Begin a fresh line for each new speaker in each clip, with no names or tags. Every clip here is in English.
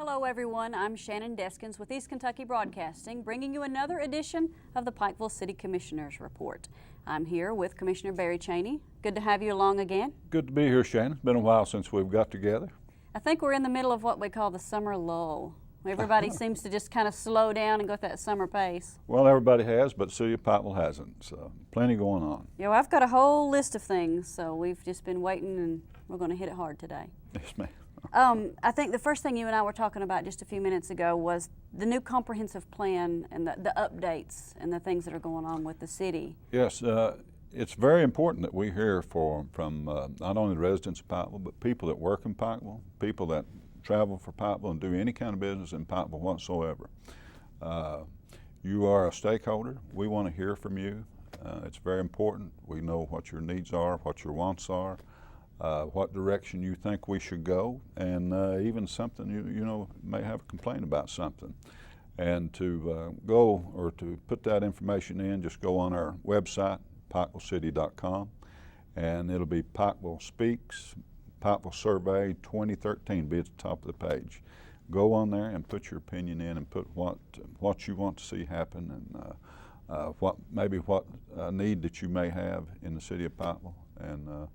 Hello everyone, I'm Shannon Deskins with East Kentucky Broadcasting, bringing you another edition of the Pikeville City Commissioners Report. I'm here with Commissioner Barry Cheney. Good to have you along again.
Good to be here, Shannon. It's been a while since we've got together.
I think we're in the middle of what we call the summer lull. Everybody seems to just kind of slow down and go at that summer pace.
Well, everybody has, but the city of Pikeville hasn't, so plenty going on.
Yeah, well, I've got a whole list of things, so we've just been waiting and we're going to hit it hard today.
Yes, ma'am.
I think the first thing you and I were talking about just a few minutes ago was the new comprehensive plan and the updates and the things that are going on with the city.
Yes, it's very important that we hear from not only the residents of Pikeville, but people that work in Pikeville, people that travel for Pikeville and do any kind of business in Pikeville whatsoever. You are a stakeholder. We want to hear from you. It's very important. We know what your needs are, what your wants are. What direction you think we should go, and even something you know may have a complaint about something. And to go or to put that information in, just go on our website, pikevillcity.com, and it'll be Pikeville Speaks, Pikeville Survey 2013, be at the top of the page. Go on there and put your opinion in and put what you want to see happen and what need that you may have in the city of Pikeville. And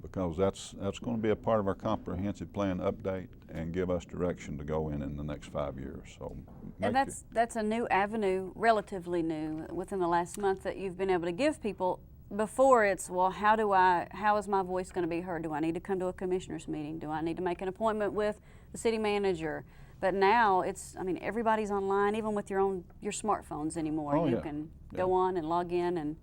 because that's going to be a part of our comprehensive plan update and give us direction to go in the next 5 years. So,
and that's a new avenue, relatively new, within the last month that you've been able to give people. Before it's, well, how is my voice going to be heard? Do I need to come to a commissioners meeting? Do I need to make an appointment with the city manager? But now it's, I mean, everybody's online, even with your smartphones anymore.
Oh,
you
yeah.
can go on and log in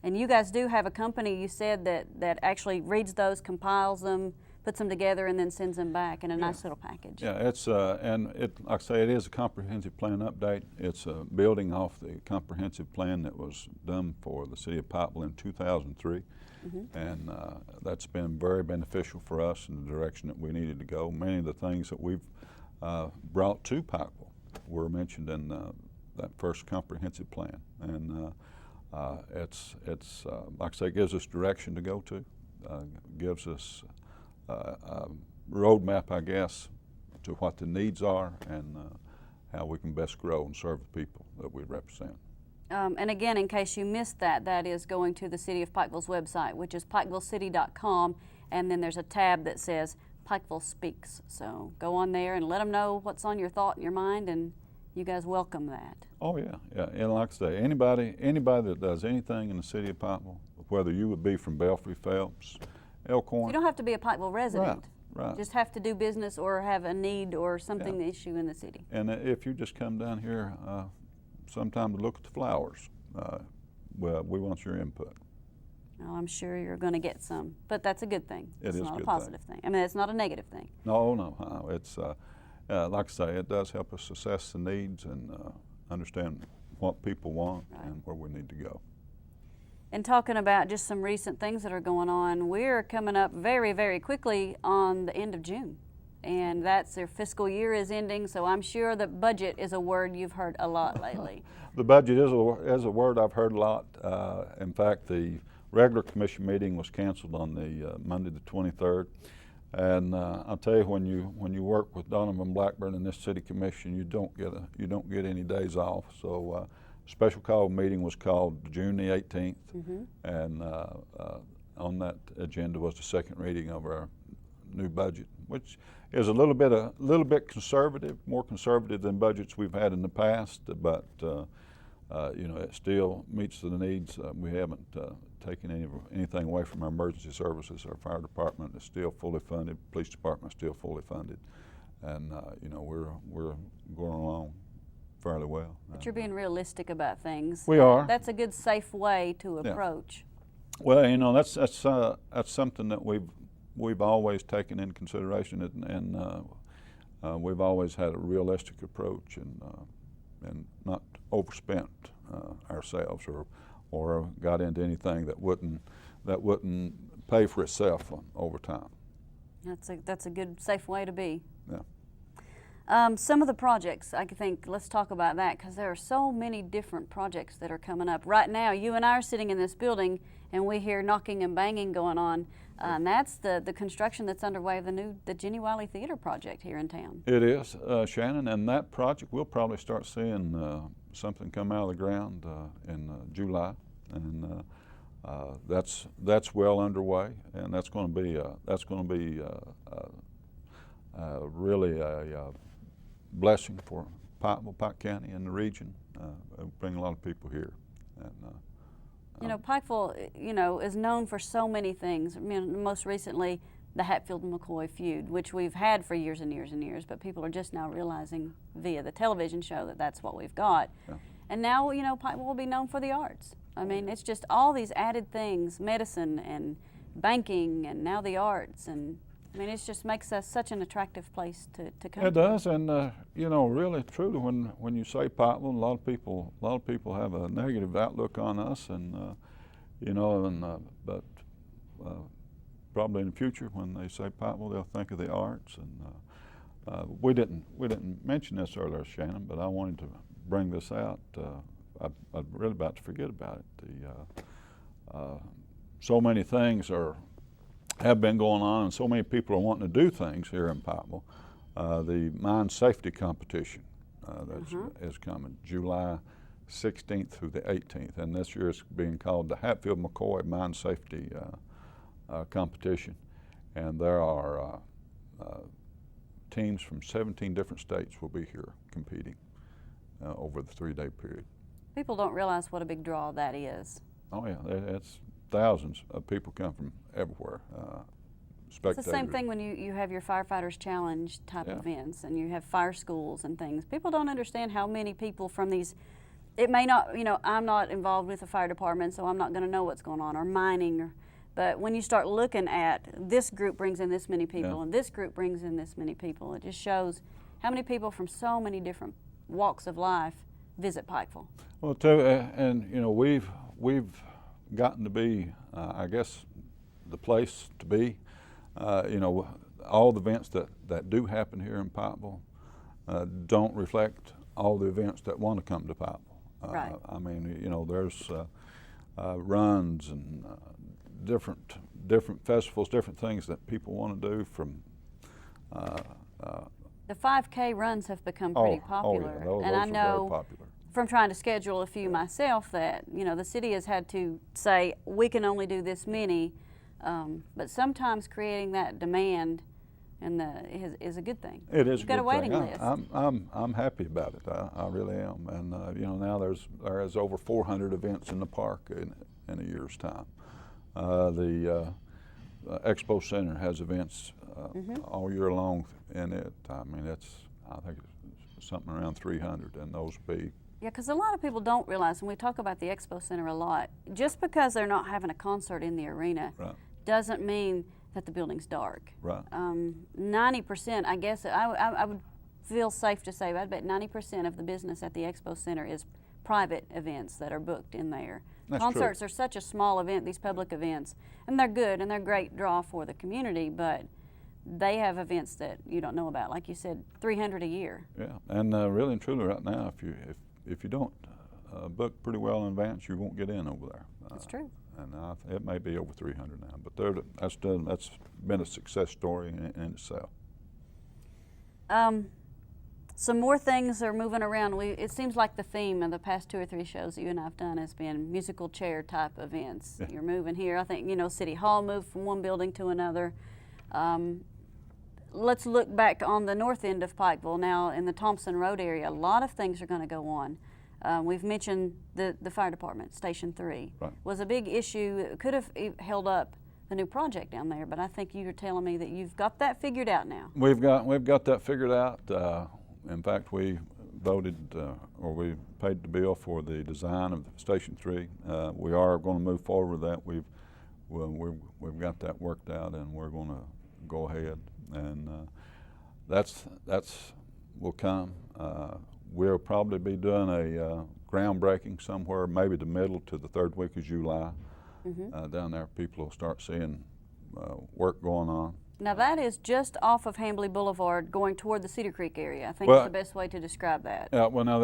and you guys do have a company, you said, that actually reads those, compiles them, puts them together, and then sends them back in a nice little package.
Yeah, it's and like I say, it is a comprehensive plan update. It's building off the comprehensive plan that was done for the city of Pikeville in 2003, and that's been very beneficial for us in the direction that we needed to go. Many of the things that we've brought to Pikeville were mentioned in that first comprehensive plan, and it's like I say, gives us direction to go to, gives us a roadmap, I guess, to what the needs are and how we can best grow and serve the people that we represent.
And again, in case you missed that is going to the City of Pikeville's website, which is pikevillcity.com, and then there's a tab that says Pikeville Speaks. So go on there and let them know what's on your thought and your mind, and you guys welcome that.
Oh yeah, and like I say, anybody that does anything in the city of Pikeville, whether you would be from Belfry, Phelps, Elkhorn.
You don't have to be a Pikeville resident.
Right.
Just have to do business or have a need or something issue in the city.
And if you just come down here sometime to look at the flowers, well, we want your input.
Well, I'm sure you're going to get some, but that's a good thing.
It's
not a positive thing. I mean, it's not a negative thing.
No, it's like I say, it does help us assess the needs and understand what people want and where we need to go.
And talking about just some recent things that are going on, we're coming up very, very quickly on the end of June. And that's their fiscal year is ending, so I'm sure that budget is a word you've heard a lot lately.
The budget is a word I've heard a lot. In fact, the regular commission meeting was canceled on the Monday the 23rd. And I'll tell you, when you work with Donovan Blackburn in this city commission, you don't get any days off. So special call meeting was called June the 18th, and on that agenda was the second reading of our new budget, which is a little bit conservative, more conservative than budgets we've had in the past, but you know, it still meets the needs. We haven't taken anything away from our emergency services. Our fire department is still fully funded. Police department is still fully funded, and you know, we're going along fairly well.
But you're being realistic about things.
We are.
That's a good, safe way to approach.
Well, you know, that's something that we've always taken into consideration, and we've always had a realistic approach and not overspent ourselves or got into anything that wouldn't pay for itself over time.
That's a good, safe way to be.
Yeah.
Some of the projects, I think, let's talk about that, because there are so many different projects that are coming up. Right now, you and I are sitting in this building and we hear knocking and banging going on. And that's the construction that's underway of the Jenny Wiley Theater project here in town.
It is, Shannon, and that project we'll probably start seeing something come out of the ground in July, and that's well underway, and that's going to be really a blessing for Pikeville, Pike County, and the region. It'll bring a lot of people here. And,
you know, Pikeville, you know, is known for so many things. I mean, most recently, the Hatfield and McCoy feud, which we've had for years and years and years, but people are just now realizing via the television show that that's what we've got.
Yeah.
And now, you know, Pikeville will be known for the arts. I mean, it's just all these added things, medicine and banking, and now the arts, and I mean, it just makes us such an attractive place to come.
It does, and you know, really, truly, when you say Pikeville, a lot of people have a negative outlook on us, and you know, and but probably in the future, when they say Pikeville, they'll think of the arts. And we didn't mention this earlier, Shannon, but I wanted to bring this out. I'm really about to forget about it. So many things have been going on, and so many people are wanting to do things here in Pikeville. The mine safety competition is coming July 16th through the 18th, and this year it's being called the Hatfield McCoy Mine Safety Competition, and there are teams from 17 different states will be here competing over the 3-day period.
People don't realize what a big draw that is.
Oh yeah, it's thousands of people come from everywhere. Spectators.
It's the same thing when you have your Firefighters Challenge type
Yeah.
events, and you have fire schools and things. People don't understand how many people from these, it may not, you know, I'm not involved with the fire department, so I'm not going to know what's going on, or mining, but when you start looking at this group brings in this many people,
Yeah.
and this group brings in this many people, it just shows how many people from so many different walks of life visit Pikeville.
Well, too, and you know, we've gotten to be, I guess, the place to be. You know, all the events that do happen here in Pikeville don't reflect all the events that want to come to Pikeville.
Right.
I mean, you know, there's runs and different festivals, different things that people want to do from.
The 5K runs have become pretty popular,
yeah, those
and I
are very
know
popular.
from trying to schedule a few myself that, you know, the city has had to say we can only do this many, but sometimes creating that demand and is a good thing.
It is
You've got a waiting list.
I'm happy about it. I really am. And you know, now there is over 400 events in the park in a year's time. The Expo Center has events all year long in it. I mean, I think it's something around 300, and those will be.
Yeah, because a lot of people don't realize, and we talk about the Expo Center a lot, just because they're not having a concert in the arena
Right.
doesn't mean that the building's dark.
Right.
90%, I guess, I would feel safe to say, I bet 90% of the business at the Expo Center is private events that are booked in there.
That's
Concerts
true.
are such a small event, these public events, and they're good and they're a great draw for the community, but they have events that you don't know about. Like you said, 300 a year.
Yeah, and really and truly, right now, if you don't book pretty well in advance, you won't get in over there.
That's true.
And it may be over 300 now, but that's been a success story in itself.
Some more things are moving around. It seems like the theme of the past 2 or 3 shows that you and I have done has been musical chair type events.
Yeah.
You're moving here. I think, you know, City Hall moved from one building to another. Let's look back on the north end of Pikeville now in the Thompson Road area. A lot of things are going to go on. We've mentioned the fire department, Station 3.
Right.
Was a big issue. It could have held up the new project down there, but I think you were telling me that you've got that figured out now.
We've got that figured out. In fact, we voted or we paid the bill for the design of Station 3. We are going to move forward with that. We've got that worked out, and we're going to go ahead, and that's will come. We'll probably be doing a groundbreaking somewhere, maybe the middle to the 3rd week of July. Down there, people will start seeing work going on.
Now that is just off of Hambly Boulevard going toward the Cedar Creek area. I think
Well,
is the best way to describe that.
Yeah, well, now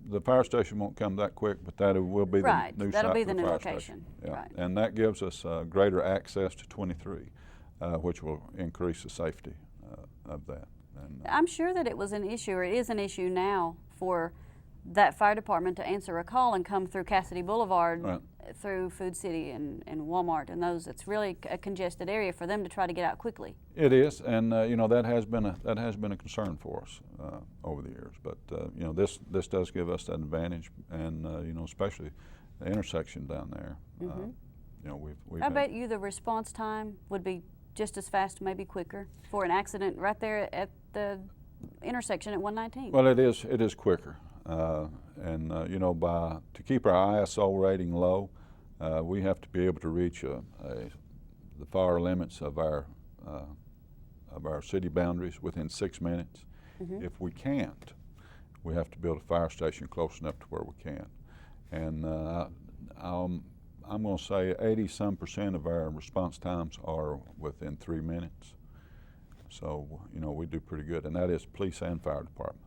the fire station won't come that quick, but that will be the
Right,
new
that'll
site
be
for
the new
fire
location,
station. Yeah.
right.
And that gives us greater access to 23, which will increase the safety of that. And,
I'm sure that it was an issue, or it is an issue now, for that fire department to answer a call and come through Cassidy Boulevard,
Right.
through Food City and Walmart and those. It's really a congested area for them to try to get out quickly.
It is, and you know, that has been a concern for us over the years. But you know, this does give us that advantage, and you know, especially the intersection down there.
Mm-hmm.
You know, we've
I
had-
bet you the response time would be just as fast, maybe quicker, for an accident right there at the intersection at 119.
Well, it is quicker, and you know, to keep our ISO rating low, we have to be able to reach the far limits of our city boundaries within 6 minutes.
Mm-hmm.
If we can't, we have to build a fire station close enough to where we can. And I'm going to say 80-some% of our response times are within 3 minutes. So you know, we do pretty good, and that is police and fire department.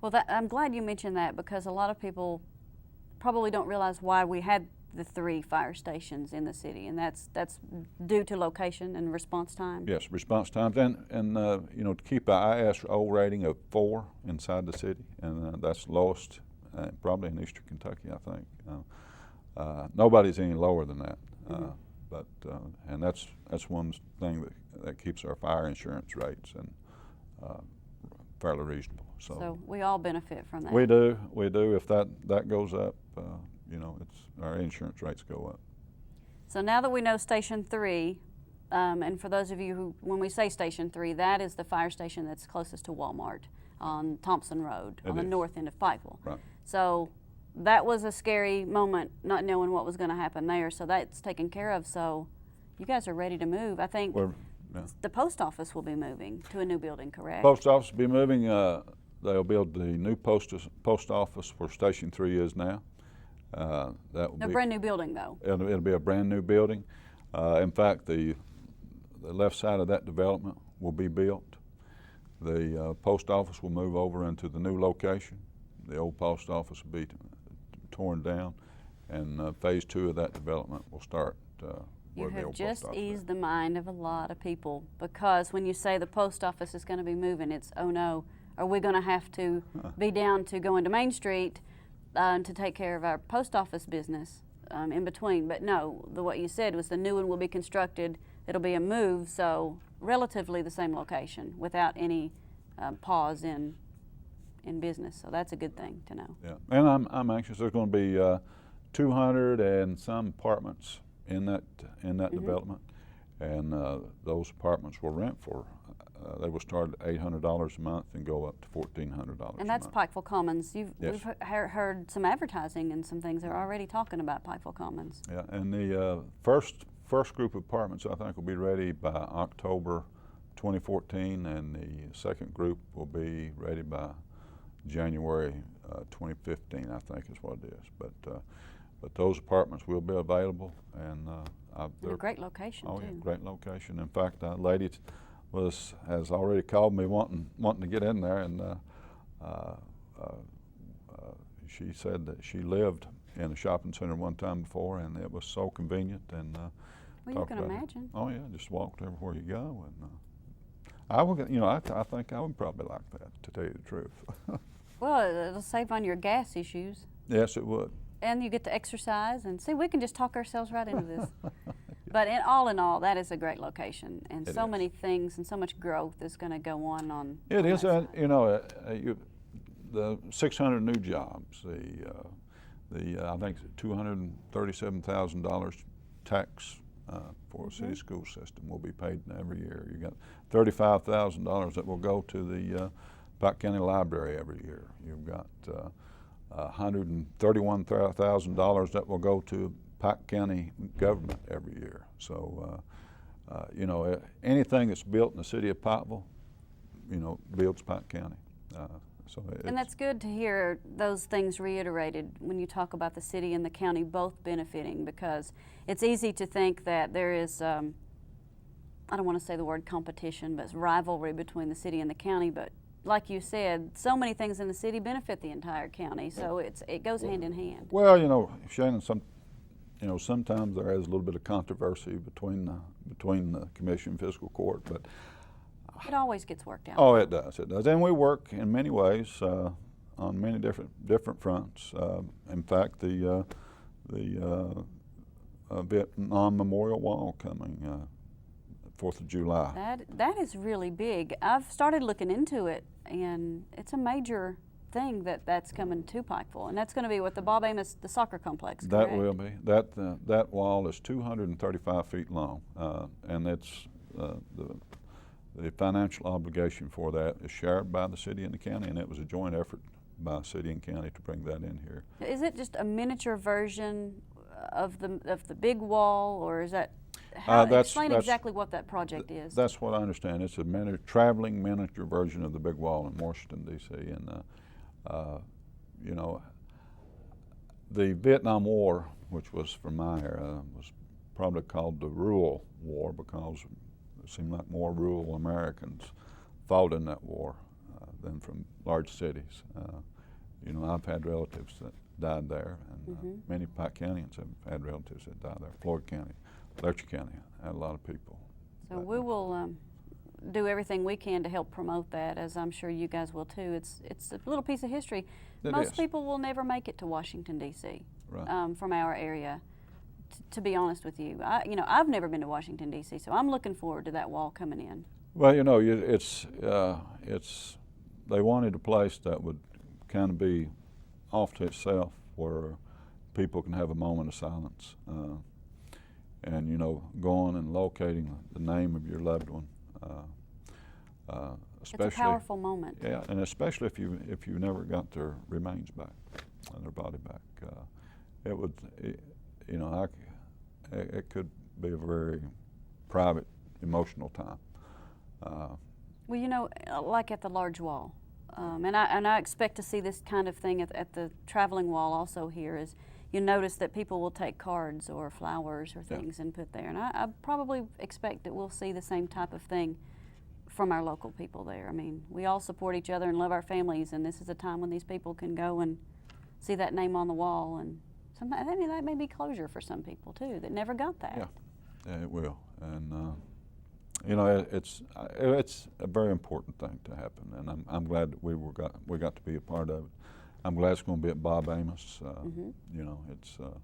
Well, I'm glad you mentioned that, because a lot of people probably don't realize why we had the 3 fire stations in the city, and that's due to location and response time.
Yes, response times, and you know, to keep our ISO rating of 4 inside the city, and that's lowest probably in Eastern Kentucky, I think. Nobody's any lower than that,
Mm-hmm.
but and that's one thing that keeps our fire insurance rates and fairly reasonable.
So we all benefit from that.
We do. If that goes up, you know, our insurance rates go up.
So now that we know Station 3, and for those of you who, when we say Station 3, that is the fire station that's closest to Walmart on Thompson Road, on the north end of Pikeville.
Right.
So that was a scary moment, not knowing what was going to happen there. So that's taken care of. So you guys are ready to move. I think the post office will be moving to a new building, correct?
Post office will be moving. They'll build the new post office where Station 3 is now. That will
A
be
brand new building, though.
It'll be a brand new building. In fact, the left side of that development will be built. The post office will move over into the new location. The old post office will be torn down, and phase 2 of that development will start.
You
where the
have
old post
just
office
eased
is.
the mind of a lot of people, because when you say the post office is going to be moving, it's, oh no, are we going to have to be down to go into Main Street to take care of our post office business in between? But no, what you said was the new one will be constructed. It'll be a move, so relatively the same location without any pause in business. So that's a good thing to know.
Yeah, and I'm anxious. There's going to be 200 and some apartments in that
Mm-hmm.
development, and those apartments will rent for. They will start at $800 a month and go up to $1,400.
And that's
a month.
Pikeville Commons.
Yes.
We've heard some advertising and some things. They're already talking about Pikeville Commons.
Yeah, and the first group of apartments I think will be ready by October 2014, and the second group will be ready by January 2015. I think is what it is. But those apartments will be available, and
In a great location,
oh
too.
yeah, great location. In fact, a lady has already called me wanting to get in there, and she said that she lived in a shopping center one time before, and it was so convenient. And
Well, you
talk
can
about it.
imagine.
Oh yeah, just walked everywhere you go, and I would, you know, I think I would probably like that, to tell you the truth.
Well, it'll save on your gas issues.
Yes, it would.
And you get to exercise, and see, we can just talk ourselves right into this. But in all, that is a great location, and
It
so
is.
many things and so much growth is going to go on.
It
on
is,
that side.
you know, the 600 new jobs, the I think $237,000 tax for a city school system will be paid every year. You got $35,000 that will go to the Pike County Library every year. You've got $131,000 that will go to Pike County government every year. So, you know, anything that's built in the city of Pikeville, you know, builds Pike County.
And that's good to hear those things reiterated when you talk about the city and the county both benefiting, because it's easy to think that there is, I don't want to say the word competition, but it's rivalry between the city and the county, but like you said, so many things in the city benefit the entire county, so it goes hand in hand.
Well, you know, Shannon, sometimes there is a little bit of controversy between the commission and fiscal court, but
It always gets worked out.
oh, it does, and we work in many ways on many different fronts. In fact, the Vietnam Memorial Wall coming 4th of July.
That is really big. I've started looking into it, and it's a major thing that's coming to Pikeville, and that's going to be with the Bob Amos, the soccer complex.
That
correct?
will be. That wall is 235 feet long, and it's the financial obligation for that is shared by the city and the county, and it was a joint effort by city and county to bring that in here.
Is it just a miniature version of the big wall, or is that? Explain exactly what that project is.
That's what I understand. It's a traveling miniature version of the big wall in Washington, D.C. And you know, the Vietnam War, which was from my era, was probably called the Rural War because it seemed like more rural Americans fought in that war than from large cities. You know, I've had relatives that died there, and many Pike Countyans have had relatives that died there. Floyd County, Letcher County had a lot of people.
So we will do everything we can to help promote that, as I'm sure you guys will too. It's a little piece of history. Most people will never make it to Washington, D.C.
Right.
From our area. To be honest with you, I've never been to Washington, D.C., so I'm looking forward to that wall coming in.
Well, you know, they wanted a place that would kind of be off to itself, where people can have a moment of silence, and you know, going and locating the name of your loved one. Especially,
it's a powerful moment.
Yeah, and especially if you never got their remains back and their body back, it would, you know, it could be a very private, emotional time.
Well, you know, like at the large wall, and I expect to see this kind of thing at the traveling wall also here. Is you notice that people will take cards or flowers or things and put there, and I probably expect that we'll see the same type of thing from our local people there. I mean, we all support each other and love our families, and this is a time when these people can go and see that name on the wall, and sometimes, I mean, that may be closure for some people too that never got that.
Yeah, it will, and you know, it's a very important thing to happen, and I'm glad that we got to be a part of it. I'm glad it's going to be at Bob Amos. You know, it'll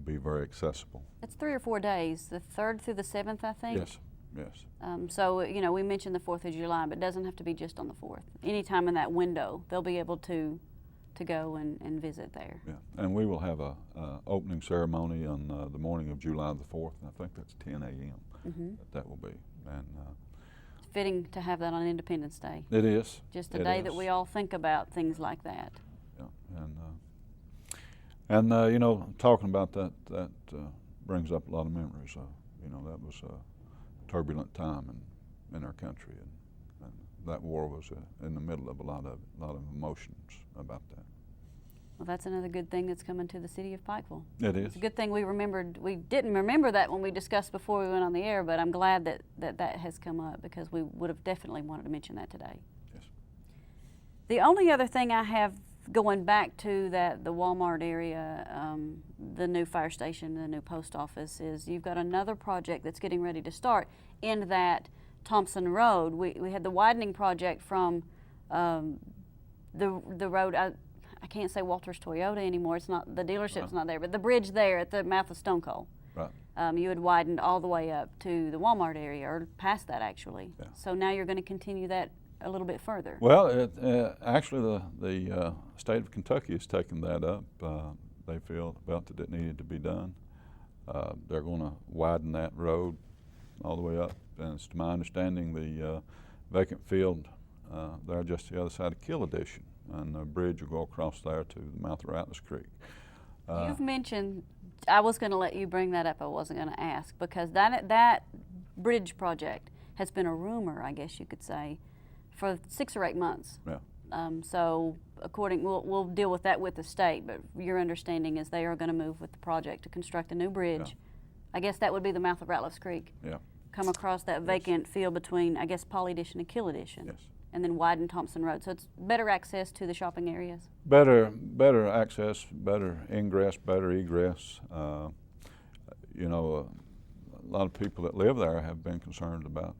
be very accessible.
It's 3 or 4 days, the 3rd through the 7th, I think.
Yes, yes.
So, you know, we mentioned the 4th of July, but it doesn't have to be just on the 4th. Anytime in that window, they'll be able to go and visit there.
Yeah, and we will have a opening ceremony on the morning of July the 4th, and I think that's 10 a.m. That will be. And
it's fitting to have that on Independence Day.
it is.
Just a day that we all think about things like that.
Yeah, and you know, talking about that brings up a lot of memories. You know, that was a turbulent time in our country, and that war was in the middle of a lot of emotions about that.
Well, that's another good thing that's coming to the city of Pikeville.
It is.
It's a good thing we remembered. We didn't remember that when we discussed before we went on the air, but I'm glad that has come up, because we would have definitely wanted to mention that today.
Yes.
The only other thing I have going back to the Walmart area, the new fire station, the new post office, is you've got another project that's getting ready to start in that Thompson Road. We had the widening project from the road. I can't say Walters Toyota anymore. It's not, the dealership's not there, but the bridge there at the mouth of Stone Coal.
Right.
You had widened all the way up to the Walmart area, or past that actually.
Yeah.
So now you're going to continue that a little bit further.
Well, actually, the state of Kentucky has taken that up. They felt that it needed to be done. They're going to widen that road all the way up, and it's to my understanding the vacant field there just the other side of Kill Edition, and the bridge will go across there to the mouth of Rattlers Creek.
You've mentioned, I was going to let you bring that up, I wasn't going to ask, because that bridge project has been a rumor, I guess you could say, for 6 or 8 months.
Yeah.
So we'll deal with that with the state, but your understanding is they are going to move with the project to construct a new bridge.
Yeah.
I guess that would be the mouth of Rattlers Creek.
Yeah.
Come across that vacant field between, I guess, Paul Edition and Kill Edition.
Yes.
and then widen Thompson Road. So it's better access to the shopping areas.
Better access, better ingress, better egress. You know, a lot of people that live there have been concerned about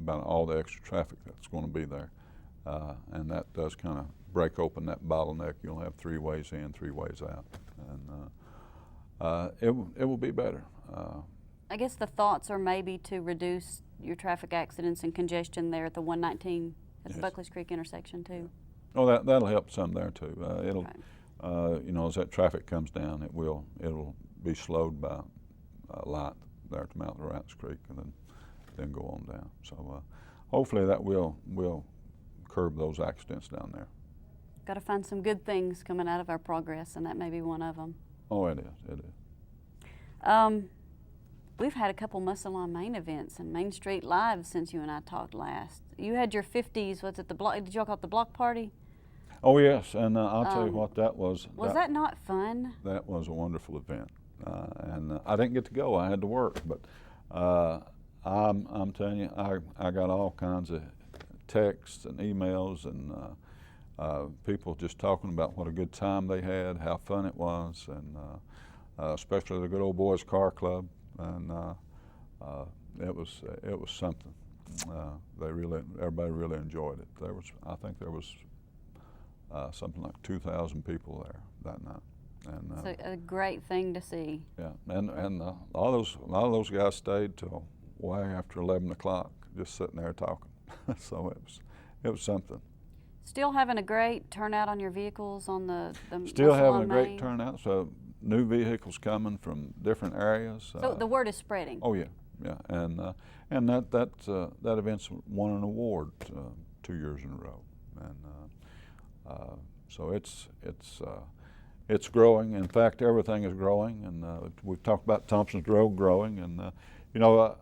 all the extra traffic that's going to be there, and that does kind of break open that bottleneck. You'll have 3 ways in, 3 ways out, and it will be better.
I guess the thoughts are maybe to reduce your traffic accidents and congestion there at the 119 at the
Yes.
Buckley's Creek intersection too.
Oh, that'll help some there too. It'll,
Right.
you know, as that traffic comes down, it'll be slowed by a lot there at the mouth of Rats Creek, and then go on down. So hopefully that will curb those accidents down there.
Got to find some good things coming out of our progress, and that may be one of them.
Oh, it is. It is.
We've had a couple Muscle on Main events and Main Street Live since you and I talked last. You had your 50s, what's it, the block, did y'all call it the block party?
Oh yes, and I'll tell you what that was.
Was that not fun?
That was a wonderful event, and I didn't get to go. I had to work, but I'm telling you, I got all kinds of texts and emails and people just talking about what a good time they had, how fun it was, and especially the Good Old Boys Car Club, and it was something. Everybody really enjoyed it. I think there was something like 2,000 people there that night. And
It's a great thing to see.
yeah, and a lot of those guys stayed till way after 11 o'clock, just sitting there talking. So it was something.
Still having a great turnout on your vehicles on the
Still
Muscle
having
on
a great
Main?
turnout. So new vehicles coming from different areas.
So the word is spreading.
Oh yeah, yeah, and that event's won an award 2 years in a row, and so it's growing. In fact, everything is growing, and we've talked about Thompson's Road growing, and you know,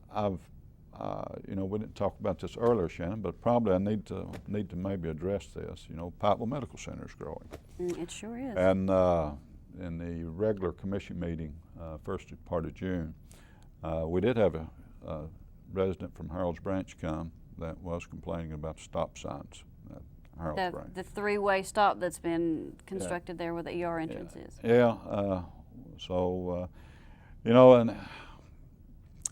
you know, we didn't talk about this earlier, Shannon, but probably I need to maybe address this. You know, Pikeville Medical Center is growing,
It sure is.
and in the regular commission meeting, first part of June, we did have a resident from Harold's Branch come that was complaining about stop signs at Harold's Branch.
The 3-way stop that's been constructed there where the ER entrance is.
Yeah, so, you know, and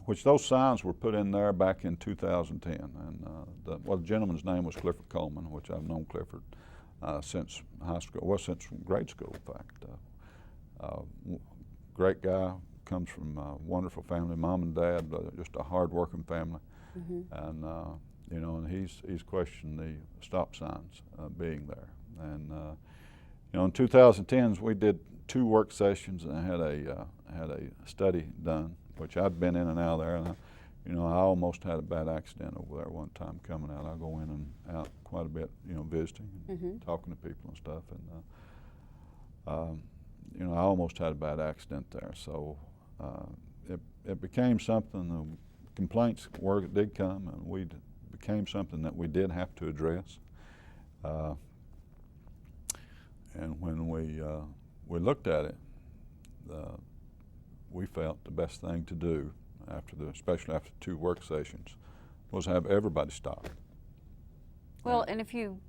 which those signs were put in there back in 2010. And the gentleman's name was Clifford Coleman, which I've known Clifford since high school, well, since grade school, in fact. Great guy, comes from a wonderful family, mom and dad, just a hard-working family.
Mm-hmm.
And, you know, and he's questioned the stop signs being there. And, you know, in 2010s, we did 2 work sessions, and I had a study done, which I'd been in and out of there, and you know, I almost had a bad accident over there one time coming out. I go in and out quite a bit, you know, visiting, and
Mm-hmm.
talking to people and stuff, and you know, I almost had a bad accident there. So it became something. The complaints did come, and it became something that we did have to address. And when we looked at it, we felt the best thing to do especially after 2 work sessions, was have everybody stop.
Well, and if you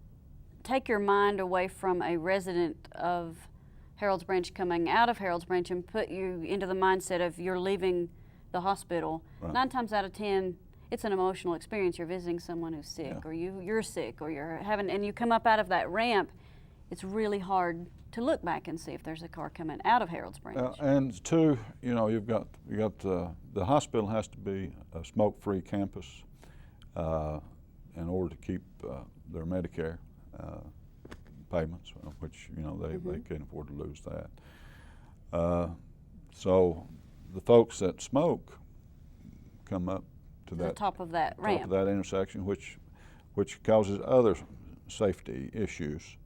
take your mind away from a resident of Harold's Branch coming out of Harold's Branch and put you into the mindset of you're leaving the hospital,
Right.
9 times out of 10, it's an emotional experience. You're visiting someone who's sick,
Yeah.
or you're sick, or and you come up out of that ramp, it's really hard to look back and see if there's a car coming out of Harold's Branch.
And 2, you know, you got the hospital has to be a smoke-free campus in order to keep their Medicare payments, which, you know, they can't afford to lose that. So the folks that smoke come up to
the
that
top of that
top
ramp.
of that intersection, which causes other safety issues.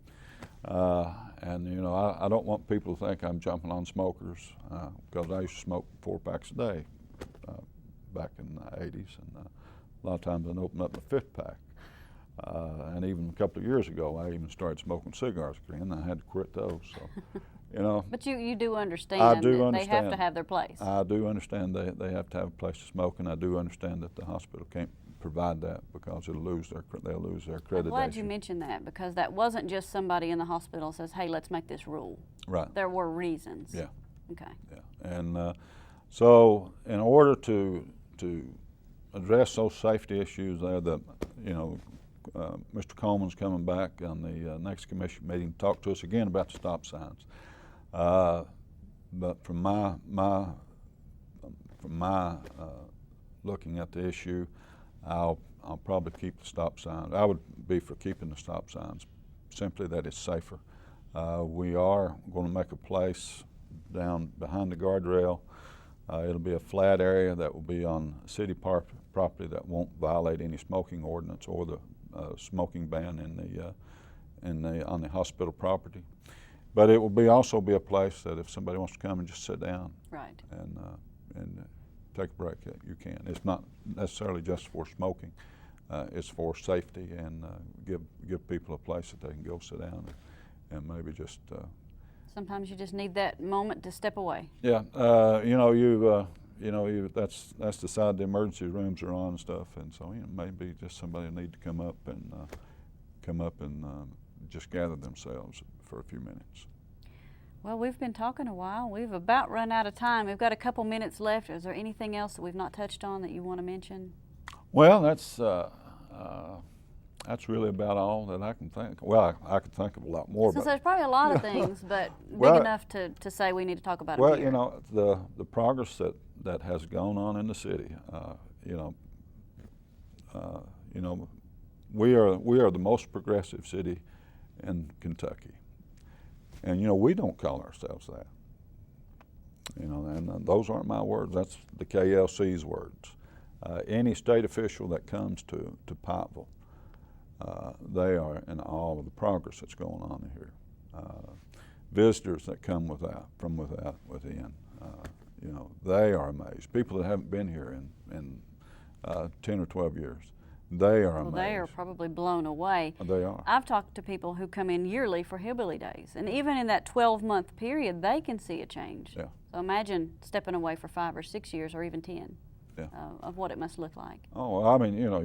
And you know, I don't want people to think I'm jumping on smokers, because I used to smoke 4 packs a day back in the 80s, and a lot of times I'd open up a 5th pack. And even a couple of years ago, I even started smoking cigars again. I had to quit those. So, you know.
But you do understand
I do
that
understand.
they have to have their place.
I do understand they have to have a place to smoke, and I do understand that the hospital can't provide that because they'll lose their
I'm
accreditation.
glad you mentioned that, because that wasn't just somebody in the hospital says, hey, let's make this rule.
Right.
There were reasons.
Yeah.
Okay.
Yeah. And so in order to address those safety issues there, that Mr. Coleman's coming back on the next commission meeting to talk to us again about the stop signs. But from my looking at the issue, I'll probably keep the stop signs. I would be for keeping the stop signs, simply that it's safer. We are going to make a place down behind the guardrail. It'll be a flat area that will be on city property that won't violate any smoking ordinance or the smoking ban on the hospital property. But it will also be a place that if somebody wants to come and just sit down,
right,
and take a break, you can. It's not necessarily just for smoking. It's for safety and give people a place that they can go sit down and maybe just.
Sometimes you just need that moment to step away.
Yeah, that's the side the emergency rooms are on and stuff, and so maybe just somebody need to come up and just gather themselves for a few minutes.
Well, we've been talking a while. We've about run out of time. We've got a couple minutes left. Is there anything else that we've not touched on that you want to mention?
Well, that's really about all that I can think. Well, I could think of a lot more.
Since there's probably a lot of things, but
Well,
big enough to say we need to talk about
Well,
it here.
the progress that has gone on in the city. We are the most progressive city in Kentucky, and we don't call ourselves that. And those aren't my words. That's the KLC's words. Any state official that comes to Pikeville, they are in awe of the progress that's going on here. Visitors that come from within, they are amazed. People that haven't been here in 10 or 12 years, they are amazed.
Well, they are probably blown away.
They are.
I've talked to people who come in yearly for Hillbilly Days, and even in that 12-month period, they can see a change.
Yeah.
So imagine stepping away for 5 or 6 years, or even 10,
Yeah.
of what it must look like.
Oh, I mean, I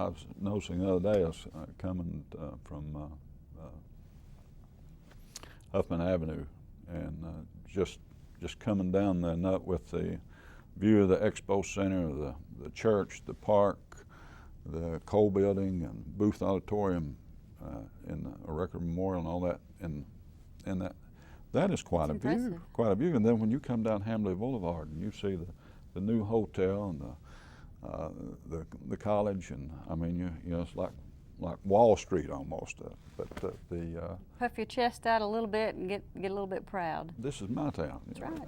was noticing the other day, I was coming from Huffman Avenue, and just coming down the nut with the view of the Expo Center, the church, the park, the Cole Building, and Booth Auditorium, and the Record Memorial, and all that, and that is quite
That's
a
impressive.
view, quite a view. And then when you come down Hamley Boulevard and you see the new hotel and the college, and I mean, it's like Wall Street almost.
Puff your chest out a little bit and get a little bit proud.
This is my town.
That's right.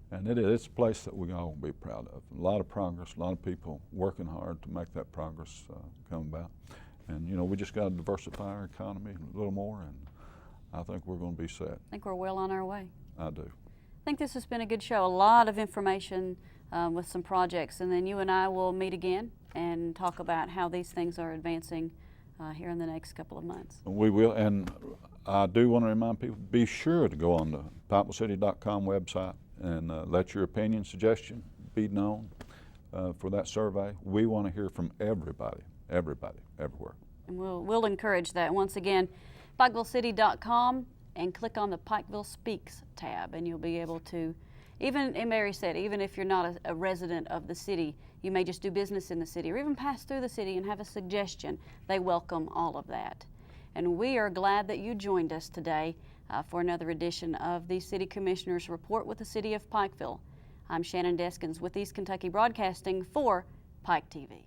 And it's a place that we all be proud of. A lot of progress, a lot of people working hard to make that progress come about. And we just got to diversify our economy a little more, and I think we're going to be set.
I think we're well on our way.
I do.
I think this has been a good show. A lot of information with some projects, and then you and I will meet again and talk about how these things are advancing here in the next couple of months.
We will, and I do want to remind people, be sure to go on the PikevilleCity.com website and let your opinion, suggestion be known for that survey. We want to hear from everybody, everywhere.
And we'll encourage that. Once again, PikevilleCity.com, and click on the Pikeville Speaks tab, and you'll be able to, and Mary said, even if you're not a resident of the city, you may just do business in the city or even pass through the city and have a suggestion. They welcome all of that. And we are glad that you joined us today for another edition of the City Commissioner's Report with the City of Pikeville. I'm Shannon Deskins with East Kentucky Broadcasting for Pike TV.